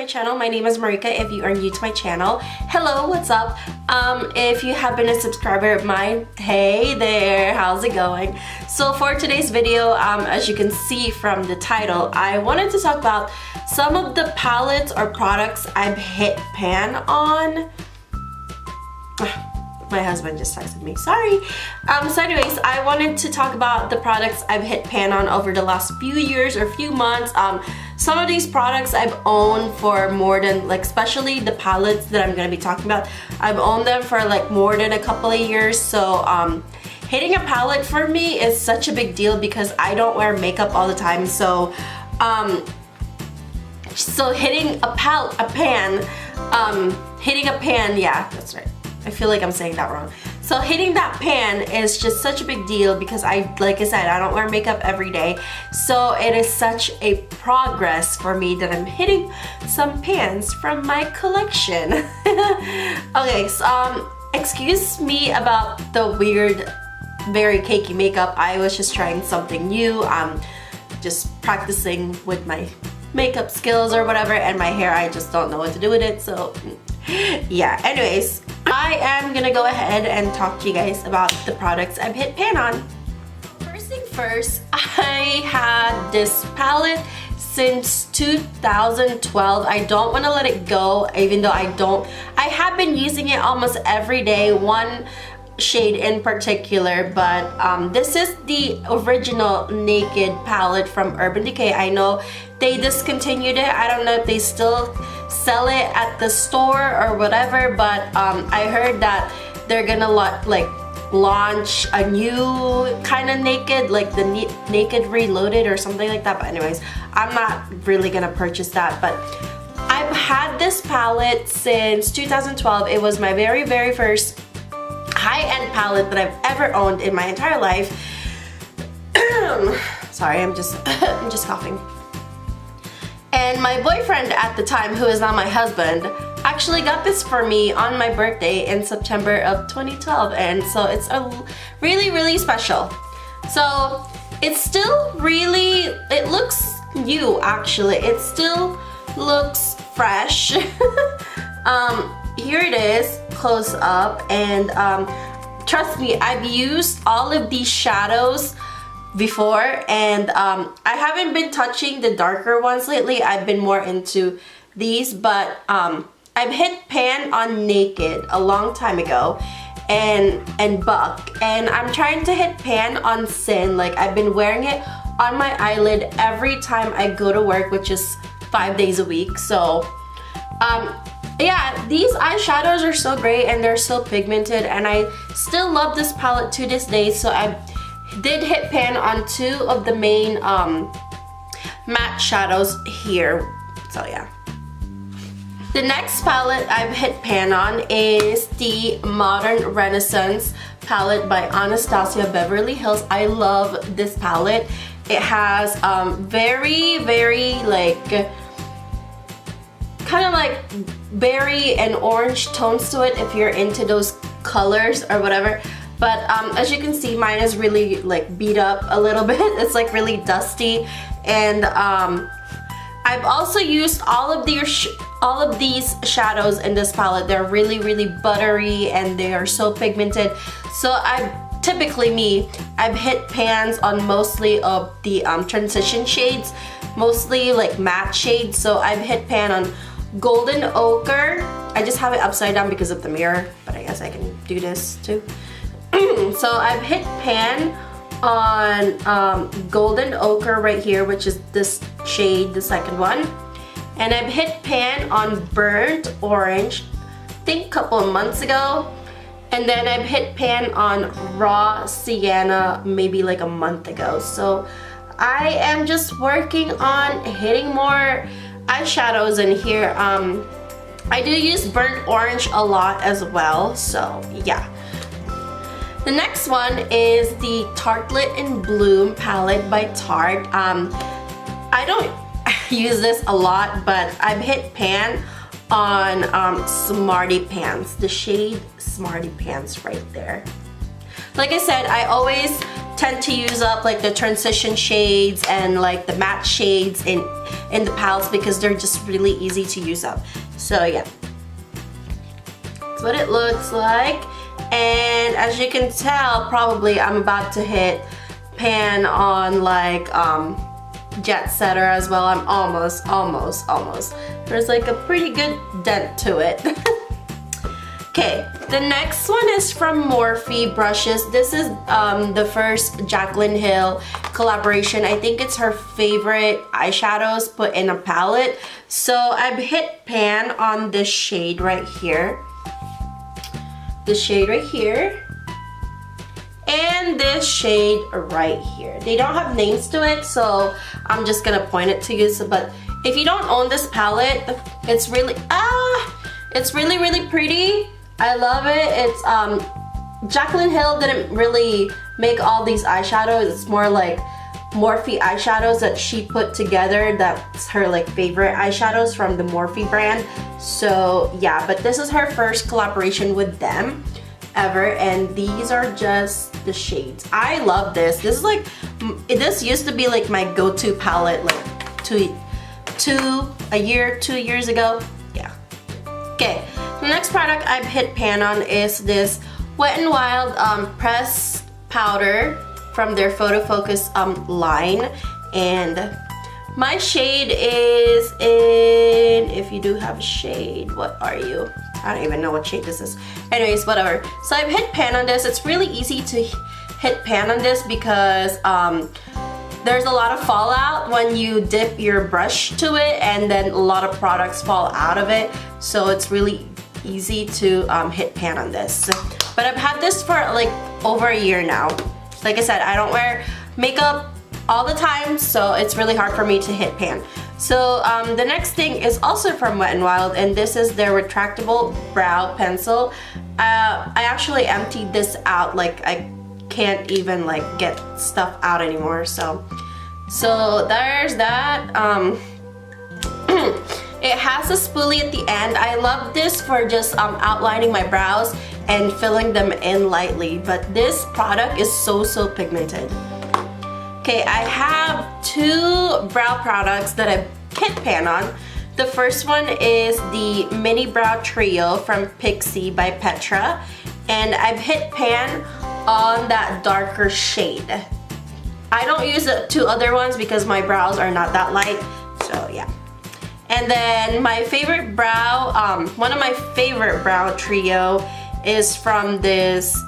my channel. My name is Marika if you are new to my channel. Hello, what's up? If you have been a subscriber of mine, hey there, how's it going? So for today's video, as you can see from the title, I wanted to talk about some of the palettes or products I've hit pan on. My husband just texted me, sorry. So anyways, I wanted to talk about the products I've hit pan on over the last few years or few months. Some of these products I've owned for more than, like, especially the palettes that I'm gonna be talking about, I've owned them for like more than a couple of years. So hitting a palette for me is such a big deal because I don't wear makeup all the time. So hitting a pan, yeah, that's right. I feel like I'm saying that wrong. So hitting that pan is just such a big deal because like I said, I don't wear makeup every day. So it is such a progress for me that I'm hitting some pans from my collection. Okay, so excuse me about the weird, very cakey makeup. I was just trying something new. Just practicing with my makeup skills or whatever, and my hair, I just don't know what to do with it. So yeah, anyways, I am gonna go ahead and talk to you guys about the products I've hit pan on. First thing first, I had this palette since 2012. I don't want to let it go, even though I have been using it almost every day, one shade in particular, but this is the original Naked palette from Urban Decay. I know they discontinued it. I don't know if they still sell it at the store or whatever, but I heard that they're gonna launch a new kind of Naked, like the Naked Reloaded or something like that. But anyways, I'm not really gonna purchase that, but I've had this palette since 2012. It was my very first high-end palette that I've ever owned in my entire life. Sorry, I'm just coughing. And my boyfriend at the time, who is now my husband, actually got this for me on my birthday in September of 2012, and so it's a really special. So it's still really, it looks new actually. It still looks fresh. Here it is close up, and trust me, I've used all of these shadows before, and I haven't been touching the darker ones lately. I've been more into these, but I've hit pan on Naked a long time ago, and Buck, and I'm trying to hit pan on Sin. Like, I've been wearing it on my eyelid every time I go to work, which is 5 days a week. So yeah, these eyeshadows are so great and they're so pigmented, and I still love this palette to this day. So I did hit pan on two of the main matte shadows here. So yeah. The next palette I've hit pan on is the Modern Renaissance palette by Anastasia Beverly Hills. I love this palette. It has very like kind of like berry and orange tones to it if you're into those colors or whatever. But as you can see, mine is really like beat up a little bit. It's like really dusty, and I've also used all of these shadows in this palette. They're really buttery and they are so pigmented. So I've hit pans on mostly of the transition shades, mostly like matte shades. So I've hit pan on Golden Ochre. I just have it upside down because of the mirror, but I guess I can do this too. So I've hit pan on Golden Ochre right here, which is this shade, the second one. And I've hit pan on Burnt Orange, I think a couple of months ago. And then I've hit pan on Raw Sienna maybe like a month ago. So I am just working on hitting more eyeshadows in here. I do use Burnt Orange a lot as well, so yeah. The next one is the Tartelette in Bloom palette by Tarte. I don't use this a lot, but I've hit pan on Smarty Pants, the shade Smarty Pants right there. Like I said, I always tend to use up like the transition shades and like the matte shades in the palettes because they're just really easy to use up. So yeah, that's what it looks like. And as you can tell, probably I'm about to hit pan on like Jet Setter as well. I'm almost. There's like a pretty good dent to it. Okay, the next one is from Morphe brushes. This is the first Jaclyn Hill collaboration. I think it's her favorite eyeshadows put in a palette. So I've hit pan on this shade right here. This shade right here. And this shade right here. They don't have names to it, so I'm just gonna point it to you. So, but if you don't own this palette, it's really pretty. I love it. It's Jaclyn Hill didn't really make all these eyeshadows. It's more like Morphe eyeshadows that she put together. That's her like favorite eyeshadows from the Morphe brand. So yeah, but this is her first collaboration with them ever, and these are just the shades. I love this. This is like, this used to be like my go-to palette like 2 years ago. Yeah. Okay, the next product I've hit pan on is this Wet n Wild pressed powder from their Photo Focus line, and my shade is in, if you do have a shade, what are you? I don't even know what shade this is. Anyways, whatever. So I've hit pan on this. It's really easy to hit pan on this because there's a lot of fallout when you dip your brush to it, and then a lot of products fall out of it. So it's really easy to hit pan on this. But I've had this for like over a year now. Like I said, I don't wear makeup all the time, so it's really hard for me to hit pan. So the next thing is also from Wet n Wild, and this is their retractable brow pencil. I actually emptied this out, like I can't even like get stuff out anymore. So there's that. It has a spoolie at the end. I love this for just outlining my brows and filling them in lightly, but this product is so pigmented. Okay, I have two brow products that I hit pan on. The first one is the Mini Brow Trio from Pixi by Petra, and I've hit pan on that darker shade. I don't use the two other ones because my brows are not that light, so yeah. And then my favorite brow, one of my favorite brow trio is from this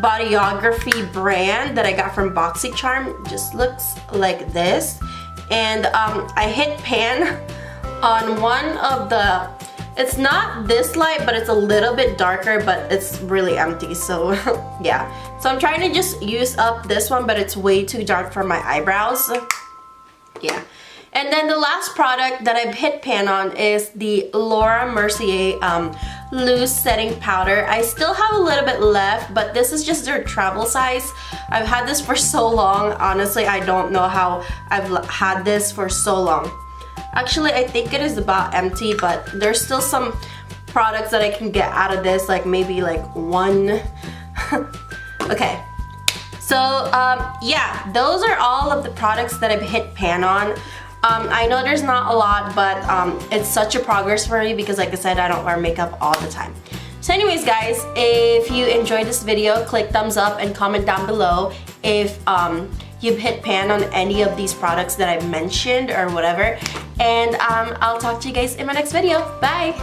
Bodyography brand that I got from BoxyCharm. Just looks like this. And I hit pan on one of the, it's not this light, but it's a little bit darker, but it's really empty, so yeah. So I'm trying to just use up this one, but it's way too dark for my eyebrows. Yeah. And then the last product that I've hit pan on is the Laura Mercier loose setting powder. I still have a little bit left, but this is just their travel size. I've had this for so long. Honestly, I don't know how I've had this for so long. Actually, I think it is about empty, but there's still some products that I can get out of this, like maybe like one. Okay. So yeah, those are all of the products that I've hit pan on. I know there's not a lot, but it's such a progress for me because like I said, I don't wear makeup all the time. So anyways guys, if you enjoyed this video, click thumbs up and comment down below if you've hit pan on any of these products that I've mentioned or whatever. And I'll talk to you guys in my next video. Bye!